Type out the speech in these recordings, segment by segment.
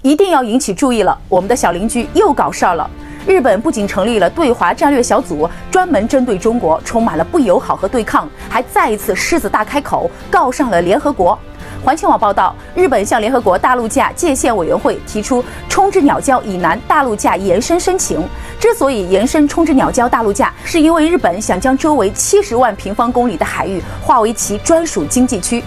一定要引起注意了，我们的小邻居又搞事儿了。日本不仅成立了对华战略小组，专门针对中国充满了不友好和对抗，还再一次狮子大开口，告上了联合国。环球网报道，日本向联合国大陆架界限委员会提出冲之鸟礁以南大陆架延伸申请。之所以延伸冲之鸟礁大陆架，是因为日本想将周围70万平方公里的海域划为其专属经济区。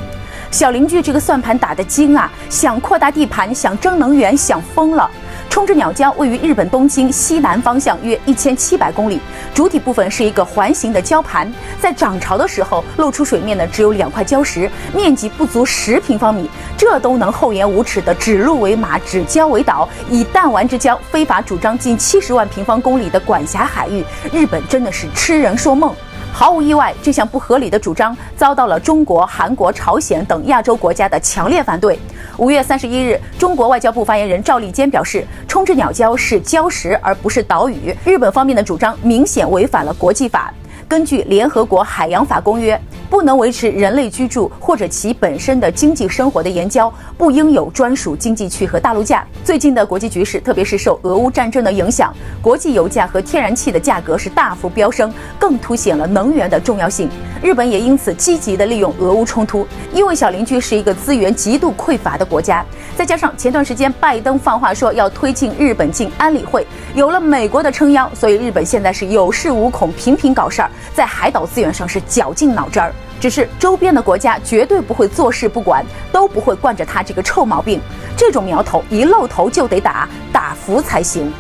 小邻居这个算盘打得精啊，想扩大地盘，想争能源，想疯了。冲之鸟礁位于日本东京西南方向约1700公里，主体部分是一个环形的礁盘，在涨潮的时候露出水面的只有2块礁石，面积不足10平方米，这都能厚颜无耻地指鹿为马，指礁为岛，以弹丸之礁非法主张近70万平方公里的管辖海域，日本真的是痴人说梦。毫无意外，这项不合理的主张遭到了中国、韩国、朝鲜等亚洲国家的强烈反对。5月31日，中国外交部发言人赵立坚表示，冲之鸟礁是礁石而不是岛屿，日本方面的主张明显违反了国际法。根据联合国海洋法公约，不能维持人类居住或者其本身的经济生活的岩礁，不应有专属经济区和大陆架。最近的国际局势，特别是受俄乌战争的影响，国际油价和天然气的价格是大幅飙升，更凸显了能源的重要性。日本也因此积极地利用俄乌冲突，因为小邻居是一个资源极度匮乏的国家，再加上前段时间拜登放话说要推进日本进安理会，有了美国的撑腰，所以日本现在是有恃无恐，频频搞事儿，在海岛资源上是绞尽脑汁儿。只是周边的国家绝对不会坐视不管，都不会惯着他这个臭毛病。这种苗头一露头就得打，打服才行。